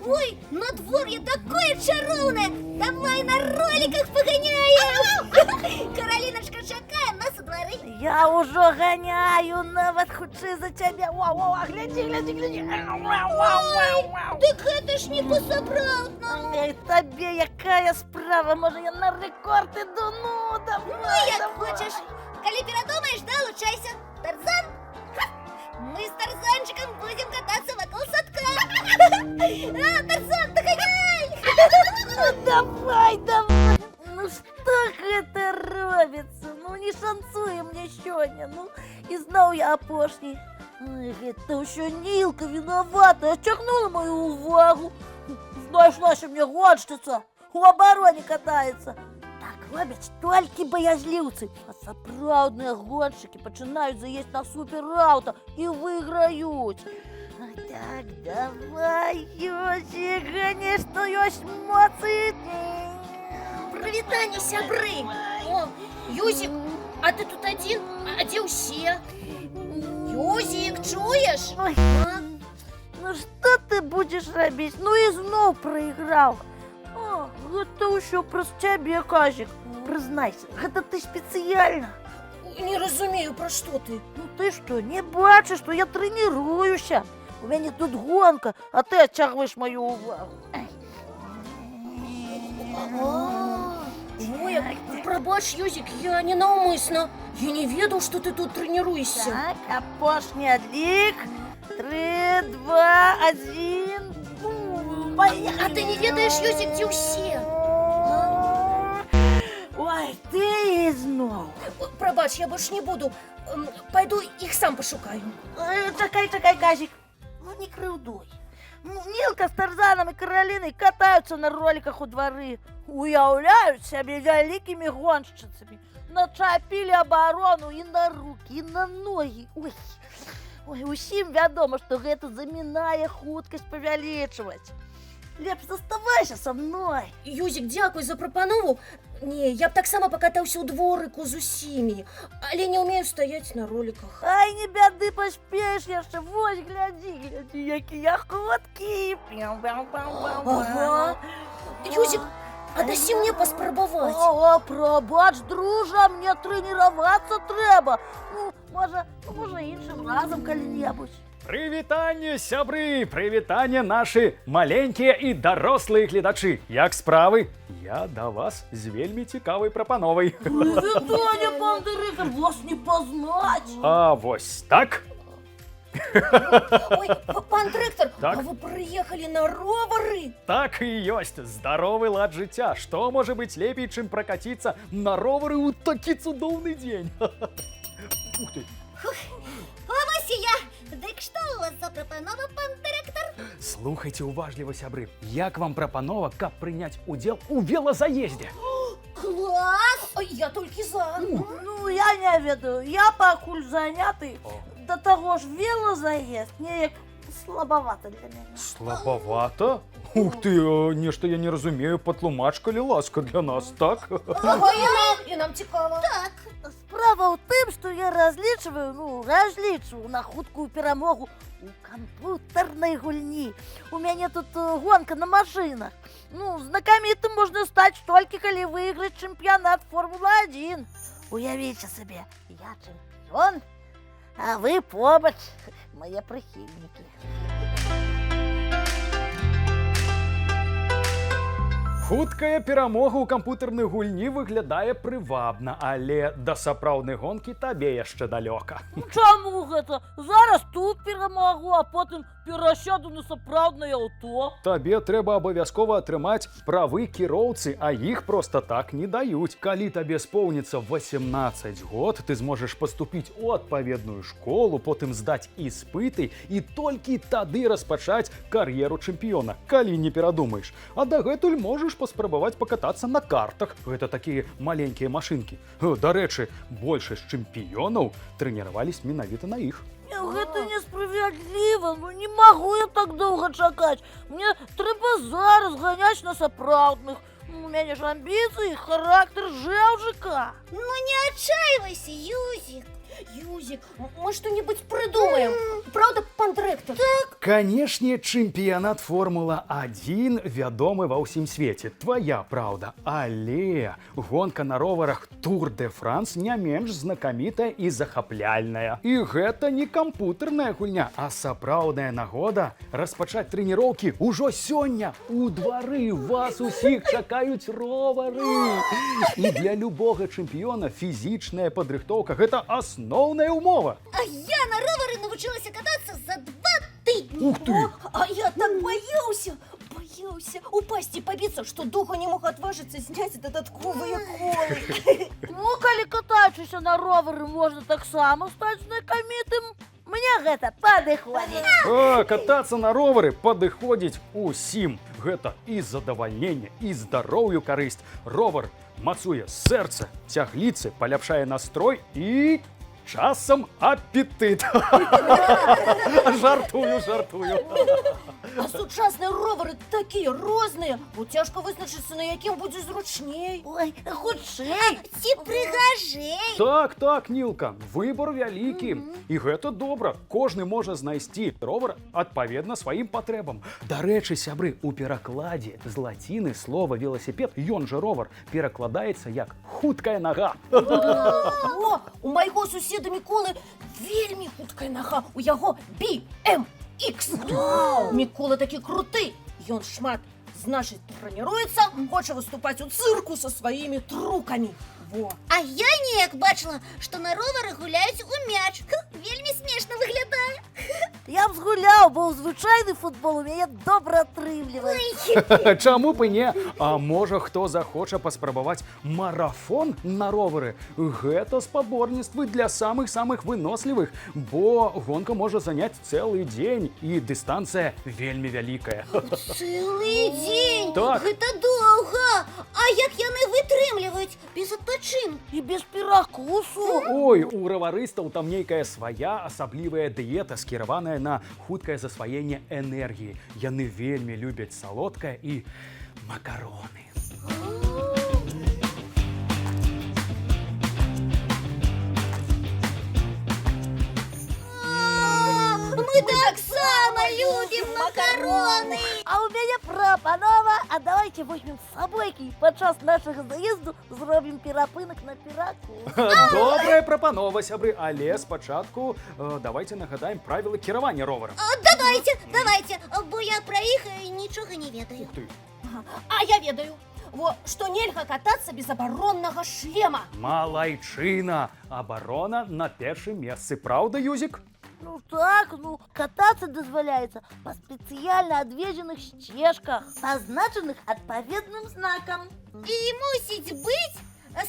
Ой, надворье такое чаровное! Давай на роликах погоняем! Каролиночка чакає нас у дворы. Я уже гоняю, нават хутчэй за тебя. Вау, гляди. Ой, так это ж не по-сапраўднаму. Эй, тебе якая справа? Может, я на рекорд иду? Ну, давай, Ну, як давай. хочеш. Коли передумаешь, долучайся. Тарзан? Ха! Мы с Тарзанчиком будем кататься вокруг садка. А, Тарзан, догоняй! Ну, давай. Ну, что это робится? Ну, не шансуе мне сёння. Ну, и знал я апошний. Эх, это еще Нилка виновата. Отчеркнула мою увагу. Знаешь, наша мне гонщица у обороне катается. Так робят толькі боязливцы. А сапраўдныя гонщики начинают заесть на суперауто и выиграют. Так, давай, Ёсик, конечно, ёсць моцы. Привітання, сябры! О, Юзик, а ты тут один? А где все? Юзик, чуешь? Ой, А? ну что ты будешь робить? Ну и знов проиграл. О, это еще праз тебе, Казик. Признайся, это ты специально. Не разумею, про что ты? Ну ты что, не бачишь, что я тренируюсь? У меня тут гонка, а ты оттягиваешь мою увагу. Ой, пробачь, Юзик, я не навмисно. Я не ведал, что ты тут тренируешься. Так, апошний отлик. 3, 2, 1. А ты не ведаешь, Юзик, где все? Ой, ты и знов. Пробачь, я больше не буду. Пойду их сам пошукаю. Чакай, Казик. Ну не крыўдуй. Нилка с Тарзаном и Каролиной катаются на роликах у дворы. Уяўляют себе великими гонщицами. Начапили оборону и на руки, и на ноги. Ой, усім вядома, что гэта замінае хуткасць павялічваць. Лепш заставайся со мной. Юзик, дякую за прапанову. Не, я б так само покатался у дворику з усімі. Але не умею стоять на роликах. Ай, не бяды, паспееш яшчэ. Вось, гляди, якія хуткі. Ага. Юзик, а даси мне паспрабаваць. О, пробач, дружа, мне тренироваться трэба. Ну, можа іншым разам калі-небудзь. Прывітанне, сябры, прывітанне нашы маленькія і дарослыя гледачы. Як справы? Я да вас з вельмі цікавай прапановай. Вітанне, пан дырэктар, вас не пазнаць. А вось так? Ой, пан дырэктар, Так. а вы прыехалі на ровары? Так і ёсць. Здаровы лад жыцця. Што можа быць лепей, чым пракаціцца на ровары ў такі цудоўны дзень? Ух ты. Вось і я. Дык што у вас за прапанова, пан дырэктар? Слухайце уважліва, сябры. Як вам прапанова, каб прыняць удзел у велазаездзе? Клас! Я толькі за. Ну, я не ведаю, я пакуль заняты. Да таго ж велозаезд неяк слабавата для мяне. Слабавата? Ух ты, нешта я не разумею, патлумач, калі ласка, для нас, так? Ага, і нам цікава. Так. Справа ў тым, што я разлічваю на хуткую перамогу у камп'ютарнай гульні. У мяне тут гонка на машынах. Ну, знакамітым можна стаць толькі калі выйграць чэмпіянат Формулы-1. Уявіце сабе, я чэмпіён, а вы побач, мае прыхільнікі. Хуткая перамога ў камп'ютарнай гульні выглядае прывабна, але да сапраўднай гонкі табе яшчэ далёка. Чаму гэта? Зараз тут перамагу, а потым перасяду на сапраўднае аўто. Табе трэба абавязкова атрымаць правы кіроўцы, а іх проста так не даюць. Калі табе споўніцца 18 год, ты зможаш паступіць у адпаведную школу, потым здаць іспыты і толькі тады распачаць кар'еру чэмпіёна, калі не перадумаеш. А дагэтуль можаш паспрабаваць пакатацца на картах. Гэта такія маленькія машынкі. Дарэчы, большасць чэмпіёнаў трэніравались менавіта на іх. Гэта несправядліва, ну не магу я так доўга чакаць. Мне трэба зараз ганяць на сапраўдных. У мяне ж амбіцыі, характар жэўжыка. Ну не отчаивайся, Юзик. Юзик, мы что-нибудь придумаем. Правда, пан дырэктар? директор. Канешне, чэмпіянат Формула-1 вядомы ва ўсім свеце. Твая праўда. Але гонка на роварах Тур де Франс не менш знакамітая і захапляльная. І гэта не кампутарная гульня, а сапраўдная нагода распачаць трэніроўкі ўжо сёння. У двары вас усіх чакаюць ровары. І для любога чэмпіёна фізічная падрыхтоўка – гэта асноўная умова. А я на ровары навучилася кататься за 2 тыдні. Ух ты! А я так боялся упасть и побиться, что духа не мог отважиться снять додатковые колы. Ну, коли катаючися на ровері можна так само стати знакомитим, мне гэта падыходзіць. А, катацца на ровары падыходзіць усім. Гэта і задавальненне, і здароўю карысць. Ровар мацуе сэрца, цягліцы, паляпшае настрой і часам апетыт. Жартую. А сучасныя ровары такія розныя, бо цяжка вызначыцца, на якім будзе зручней. Ой, хутчэй. Ці прыгажэй. Так, Нілка, выбор вялікі. І гэта добра. Кожны можа знайсці ровар адпаведна сваім патрэбам. Дарэчы, сябры, у перакладзе з лаціны слова веласіпед, ён жа ровар, перакладаецца як хуткая нага. О, у майго суседа Міколы вельмі хуткая нага, у яго BMX. Мікола такі круты, ён шмат, значит, трэніруецца, хоча выступаць у цырку са сваімі трукамі. Во. А я неяк бачила, што на ровары гуляюць у мяч. Вельмі смешна выглядае. Я б згуляў, бо ў звычайны футбол у мяне добра атрымліваецца. Чаму б і не? А можа, хто захоча паспрабаваць марафон на ровары? Гэта спаборніцтвы для самых-самых вынослівых, бо гонка можа заняць цэлы дзень, і дыстанцыя вельмі вялікая. Цэлы дзень? Так. Гэта доўга. А як яны вытрымліваюць без адпачынку? І без перакусу. Ой, у раварыстаў там нейкая свая асаблівая дыета, скіраваная на хуткае засваенне энергіі. Яны вельмі любяць салодкае і макароны. Мы таксама любім макароны. А у мяне прапанова, а давайте возьмем с собойкі і падчас нашага заезду зробім перапынак на перакус. Добрая прапанова, сябры, але спачатку давайте нагадаем правілы кіравання роварам. Давайте, бо я пра іх нічога не ведаю. Ух ты. А я ведаю, што нельга катацца без абароннага шлема. Малайчына! Абарона на першым месцы. Праўда, Юзік? Ну так, катацца дазваляецца па спецыяльна адведзеных сцежках, пазначаных адпаведным знакам. І мусіць быць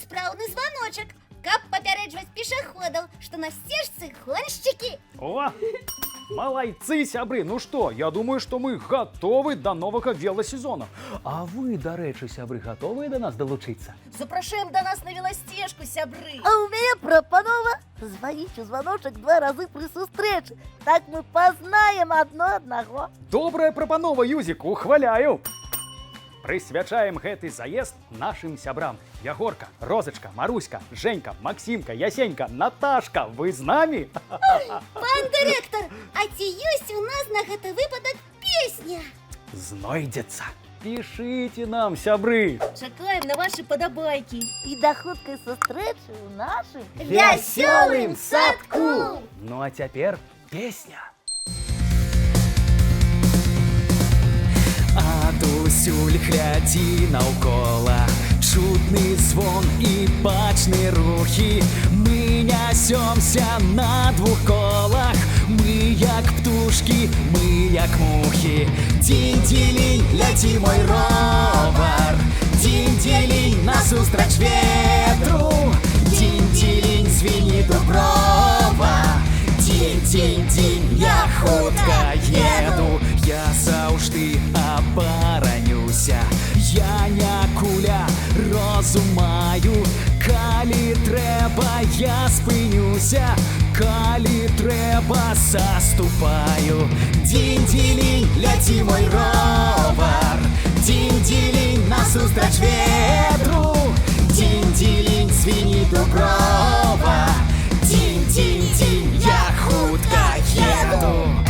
спраўны званочак, каб папярэджваць пешаходаў, што на сцежцы гоншчыкі. О! Малайцы, сябры! Ну што, я думаю, што мы гатовы да новага веласезона. А вы, дарэчы, сябры, гатовыя да нас далучыцца? Запрашаем да нас на веласцежку, сябры. А у мяне прапанова званіць у званочак 2 разы пры сустрэчы. Так мы пазнаем адно аднаго. Добрая прапанова, Юзік, ухваляю! Прысвячаем гэты заезд нашым сябрам. Ягорка, Розачка, Маруська, Женька, Максимка, Ясенька, Наташка, вы з намі? Пан дырэктар, а ці ёсць у нас на гэты выпадак песня? Знойдзецца. Пішыце нам, сябры. Чакаем на ваши падабайкі. І да хуткай сустрэчы ў нашым Вясёлым садку! Ну а цяпер песня. Адусюль глядзі наўкола, чутны звон і бачны рухі. Мы нясёмся на 2 колах, мы як птушкі, мы як мухі. Дзінь-дзілінь, ляці мой ровар, дзінь-дзілінь, насустрач ветру. Дзінь-дзілінь, звіні дуброва, дзінь-дзінь-дзінь, я хутка еду. Я заўжды абаранюся, я не куля, розумаю. Калі трэба, я спынюся, калі трэба, саступаю. Дзінь-дзілінь, ляці мой ровар, дзінь-дзілінь, насустрач ветру. Дзінь-дзілінь, звіні дуброва, дзінь-дзінь-дзінь, я хутка еду.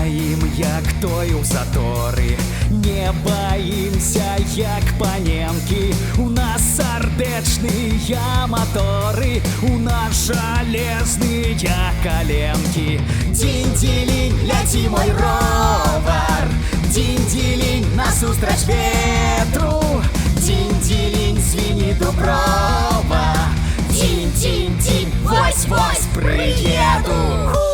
стаім, як той у заторы. Не боимся, як паненки. У нас сардэчныя моторы, у нас жалезныя коленки. Дзінь-дзілінь, ляці мой ровар, дзінь-дзілінь, насустрач ветру. Дзінь-дзілінь, звіні дуброва. Дзінь-дзінь-дзінь, вось-вось прыеду.